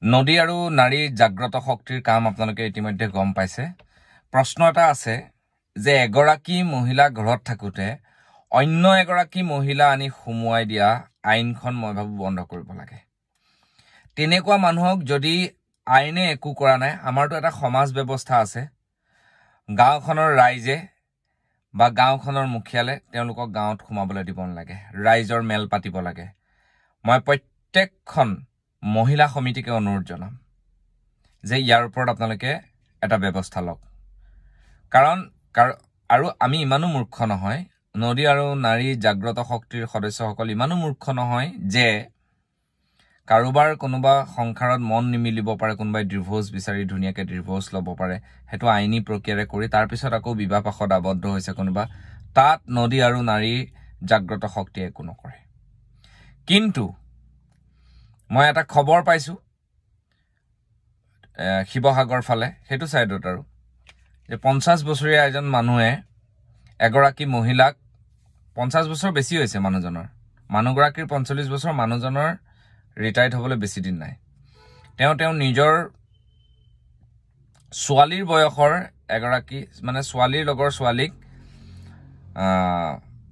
নদী আৰু নাৰীৰ জাগ্ৰত শক্তিৰ কাম আপোনালোকে ইতিমধ্যে গম পাইছে। প্ৰশ্ন এটা আছে যে এগৰাকী মহিলা ঘৰত থাকোতে অন্য এগৰাকী মহিলা আনি সুমুৱাই দিয়া আইনখন মই ভাবো বন্ধ কৰিব লাগে। তেনেকুৱা মানুহক যদি আইনে একো কৰা নাই, আমাৰতো এটা সমাজ ব্যৱস্থা আছে, গাঁওখনৰ ৰাইজে বা গাঁওখনৰ মুখিয়ালে তেওঁলোকক গাঁৱত সোমাবলৈ দিব নালাগে, ৰাইজৰ মেল পাতিব লাগে। মই প্ৰত্যেকখন মহিলা সমিতিকে অনুৰোধ জনাম যে ইয়াৰ ওপৰত আপোনালোকে এটা ব্যৱস্থা লওক। কাৰণ আৰু আমি ইমানো মূৰ্খ নহয়, নদী আৰু নাৰী জাগ্ৰত শক্তিৰ সদস্যসকল ইমানো মূৰ্খ নহয় যে কাৰোবাৰ কোনোবা সংসাৰত মন নিমিলিব পাৰে, কোনোবাই ডিভোৰ্চ বিচাৰি ধুনীয়াকৈ ডিভোৰ্চ ল'ব পাৰে, সেইটো আইনী প্ৰক্ৰিয়াৰে কৰি তাৰপিছত আকৌ বিবাহ পাশত আবদ্ধ হৈছে কোনোবা, তাত নদী আৰু নাৰী জাগ্ৰত শক্তিয়ে একো নকৰে। কিন্তু মই এটা খবৰ পাইছোঁ শিৱসাগৰ ফালে, সেইটো ছাইডত আৰু, যে 50 বছৰীয়া এজন মানুহে এগৰাকী মহিলাক, 50 বছৰ বেছি হৈছে মানুহগৰাকীৰ 45 বছৰ, মানুহজনৰ ৰিটায়াৰ্ড হ'বলৈ বেছি দিন নাই। তেওঁ নিজৰ ছোৱালীৰ বয়সৰ এগৰাকী, মানে ছোৱালীৰ লগৰ ছোৱালীক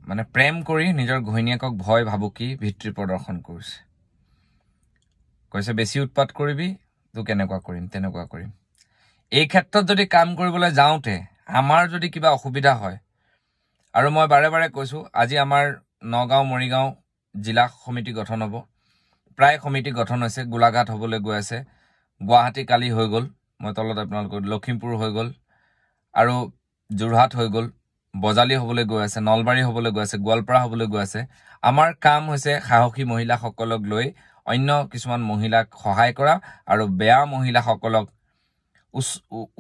মানে প্ৰেম কৰি নিজৰ ঘৈণীয়েকক ভয় ভাবুকি ভিত্তি প্ৰদৰ্শন কৰিছে। কৈছে বেছি উৎপাত কৰিবি তোক এনেকুৱা কৰিম তেনেকুৱা কৰিম। এই ক্ষেত্ৰত যদি কাম কৰিবলৈ যাওঁতে আমাৰ যদি কিবা অসুবিধা হয়, আৰু মই বাৰে বাৰে কৈছোঁ, আজি আমাৰ নগাঁও মৰিগাঁও জিলা সমিতি গঠন হ'ব, প্ৰায় সমিতি গঠন হৈছে, গোলাঘাট হ'বলৈ গৈ আছে, গুৱাহাটী কালি হৈ গ'ল, মই তলত আপোনালোকৰ লখিমপুৰ হৈ গ'ল, আৰু যোৰহাট হৈ গ'ল, বজালী হ'বলৈ গৈ আছে, নলবাৰী হ'বলৈ গৈ আছে, গোৱালপাৰা হ'বলৈ গৈ আছে। আমাৰ কাম হৈছে সাহসী মহিলাসকলক লৈ অন্য কিছুমান মহিলাক সহায় কৰা আৰু বেয়া মহিলাসকলক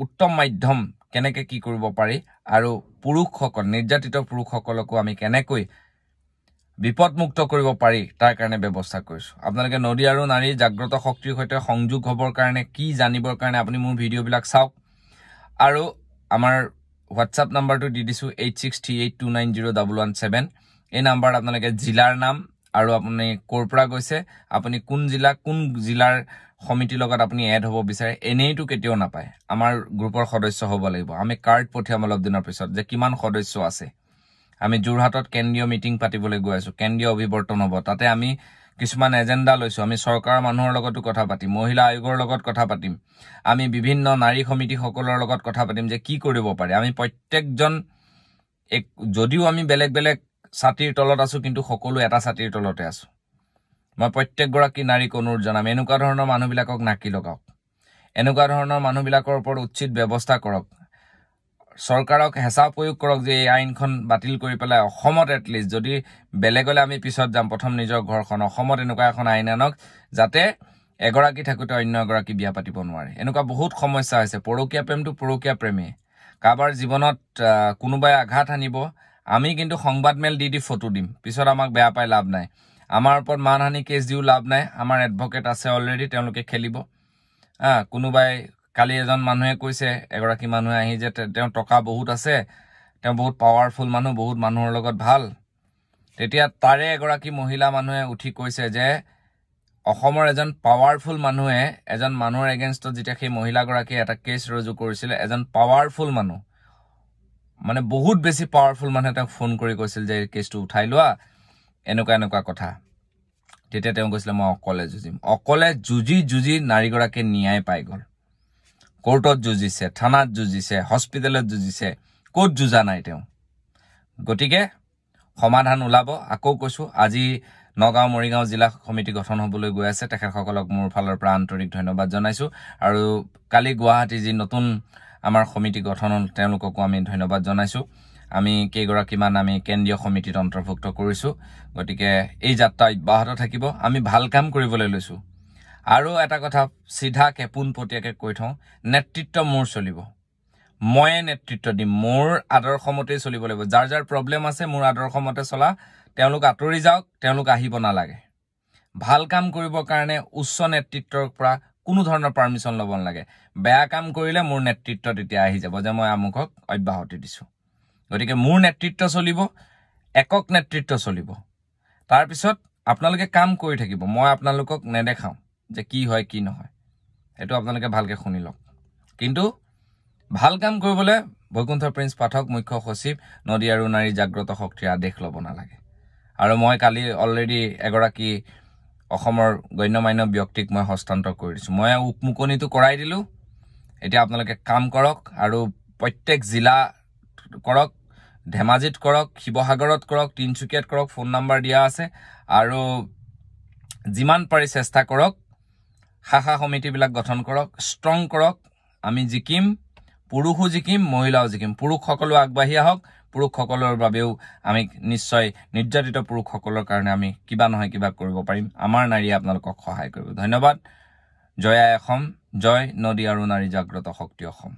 উত্তম মাধ্যম কেনেকৈ কি কৰিব পাৰি, আৰু পুৰুষসকল, নিৰ্যাতিত পুৰুষসকলকো আমি কেনেকৈ বিপদমুক্ত কৰিব পাৰি তাৰ কাৰণে ব্যৱস্থা কৰিছোঁ। আপোনালোকে নদী আৰু নাৰীৰ জাগ্ৰত শক্তিৰ সৈতে সংযোগ হ'বৰ কাৰণে, কি জানিবৰ কাৰণে আপুনি মোৰ ভিডিঅ'বিলাক চাওক। আৰু আমাৰ হোৱাটছআপ নাম্বাৰটো দি দিছোঁ 8638290117। এই নাম্বাৰত আপোনালোকে জিলাৰ নাম আৰু আপুনি ক'ৰ পৰা গৈছে, আপুনি কোন জিলাৰ সমিতিৰ লগত আপুনি এড হ'ব বিচাৰে, এনেইতো কেতিয়াও নাপায়। আমাৰ গ্ৰুপৰ সদস্য হ'ব লাগিব। আমি কাৰ্ড পঠিয়াম অলপ দিনৰ পিছত যে কিমান সদস্য আছে। আমি যোৰহাটত কেন্দ্ৰীয় মিটিং পাতিবলৈ গৈ আছোঁ, কেন্দ্ৰীয় অভিৱৰ্তন হ'ব, তাতে আমি কিছুমান এজেণ্ডা লৈছোঁ। আমি চৰকাৰৰ মানুহৰ লগতো কথা পাতিম, মহিলা আয়োগৰ লগত কথা পাতিম, আমি বিভিন্ন নাৰী সমিতিসকলৰ লগত কথা পাতিম যে কি কৰিব পাৰে। আমি প্ৰত্যেকজন যদিও আমি বেলেগ বেলেগ ছাতিৰ তলত আছোঁ, কিন্তু সকলো এটা ছাতিৰ তলতে আছোঁ। মই প্ৰত্যেকগৰাকী নাৰীক অনুৰোধ জনাম, এনেকুৱা ধৰণৰ মানুহবিলাকক নাকি লগাওক, এনেকুৱা ধৰণৰ মানুহবিলাকৰ ওপৰত উচিত ব্যৱস্থা কৰক, চৰকাৰক হেঁচা প্ৰয়োগ কৰক যে এই আইনখন বাতিল কৰি পেলাই অসমত এটলিষ্ট, যদি বেলেগলৈ আমি পিছত যাম, প্ৰথম নিজৰ ঘৰখন, অসমত এনেকুৱা এখন আইন আনক যাতে এগৰাকী থাকোঁতে অন্য এগৰাকী বিয়া পাতিব নোৱাৰে। এনেকুৱা বহুত সমস্যা হৈছে। পৰকীয়া প্ৰেমটো পৰকীয়া প্ৰেমেই, কাৰোবাৰ জীৱনত কোনোবাই আঘাত আনিব, আমি কিন্তু সংবাদ মেল দি ফটো দিম, পিছত আমাক বেয়া পাই লাভ নাই। আমাৰ ওপৰত মানহানি কেছ দিও লাভ নাই, আমাৰ এডভকেট আছে অলৰেডি, তেওঁলোকে খেলিব। কোনোবাই, কালি এজন মানুহে কৈছে, এগৰাকী মানুহে আহি যে তেওঁ টকা বহুত আছে, তেওঁ বহুত পাৱাৰফুল মানুহ, বহুত মানুহৰ লগত ভাল। তেতিয়া তাৰে এগৰাকী মহিলা মানুহে উঠি কৈছে যে অসমৰ এজন পাৱাৰফুল মানুহে এজন মানুহৰ এগেইনষ্টত যেতিয়া সেই মহিলাগৰাকীয়ে এটা কেছ ৰুজু কৰিছিলে, এজন পাৱাৰফুল মানুহ, মানে বহুত বেছি পাৱাৰফুল মানুহে তেওঁক ফোন কৰি কৈছিল যে এই কেছটো উঠাই লোৱা, এনেকুৱা এনেকুৱা কথা। তেতিয়া তেওঁ কৈছিলে মই অকলে যুঁজিম। অকলে যুঁজি নাৰীগৰাকীয়ে ন্যায় পাই গ'ল। কোৰ্টত যুঁজিছে, থানাত যুঁজিছে, হস্পিটেলত যুঁজিছে, ক'ত যুঁজা নাই তেওঁ। গতিকে সমাধান ওলাব। আকৌ কৈছোঁ, আজি নগাঁও মৰিগাঁও জিলা সমিতি গঠন হ'বলৈ গৈ আছে, তেখেতসকলক মোৰ ফালৰ পৰা আন্তৰিক ধন্যবাদ জনাইছোঁ। আৰু কালি গুৱাহাটী যি নতুন আমাৰ সমিতি গঠন হ'ল, তেওঁলোককো আমি ধন্যবাদ জনাইছোঁ। আমি কেইগৰাকীমান আমি কেন্দ্ৰীয় সমিতিত অন্তৰ্ভুক্ত কৰিছোঁ। গতিকে এই যাত্ৰা অব্যাহত থাকিব, আমি ভাল কাম কৰিবলৈ লৈছোঁ। আৰু এটা কথা চিধাকে পোনপটীয়াকৈ কৈ থওঁ, নেতৃত্ব মোৰ চলিব, ময়ে নেতৃত্ব দিম, মোৰ আদৰ্শমতেই চলিব লাগিব। যাৰ যাৰ প্ৰব্লেম আছে মোৰ আদৰ্শমতে চলা, তেওঁলোক আঁতৰি যাওক, তেওঁলোক আহিব নালাগে। ভাল কাম কৰিবৰ কাৰণে উচ্চ নেতৃত্বৰ পৰা কোনো ধৰণৰ পাৰ্মিশ্যন ল'ব নালাগে। বেয়া কাম কৰিলে মোৰ নেতৃত্ব তেতিয়া আহি যাব যে মই আমুকক অব্যাহতি দিছোঁ। গতিকে মোৰ নেতৃত্ব চলিব, একক নেতৃত্ব চলিব। তাৰপিছত আপোনালোকে কাম কৰি থাকিব, মই আপোনালোকক নেদেখাওঁ যে কি হয় কি নহয়। এটো আপোনালোকে ভালকে শুনি লওক কিন্তু ভাল কাম কৰিবলৈ বৈকুণ্ঠ প্ৰিন্স পাঠক মুখ্য সচিব নদী আৰু নাৰী জাগ্ৰত শক্তিৰ আদেশ ল'ব নালাগে আৰু মই কালি অলৰেডি এগৰাকী অসমৰ গণ্যমান্য ব্যক্তিক মই হস্তান্তৰ কৰি দিছো মই মুকনিটো কৰাই দিলো এতিয়া আপোনালোকে কাম কৰক আৰু প্ৰত্যেক জিলা কৰক ধেমাজিত কৰক শিৱসাগৰত কৰক তিনচুকীয়াত কৰক ফোন নাম্বাৰ দিয়া আছে আৰু যিমান পাৰি চেষ্টা কৰক শাখা সমিতিবিলাক গঠন কৰক ষ্ট্ৰং কৰক আমি জিকিম পুৰুষো জিকিম মহিলাও জিকিম পুৰুষসকলো আগবাঢ়ি আহক পুৰুষসকলৰ বাবেও আমি নিশ্চয় নিৰ্যাতিত পুৰুষসকলৰ কাৰণে আমি কিবা নহয় কিবা কৰিব পাৰিম আমাৰ নাৰীয়ে আপোনালোকক সহায় কৰিব ধন্যবাদ জয় আই অসম জয় নদী আৰু নাৰী জাগ্ৰত শক্তি অসম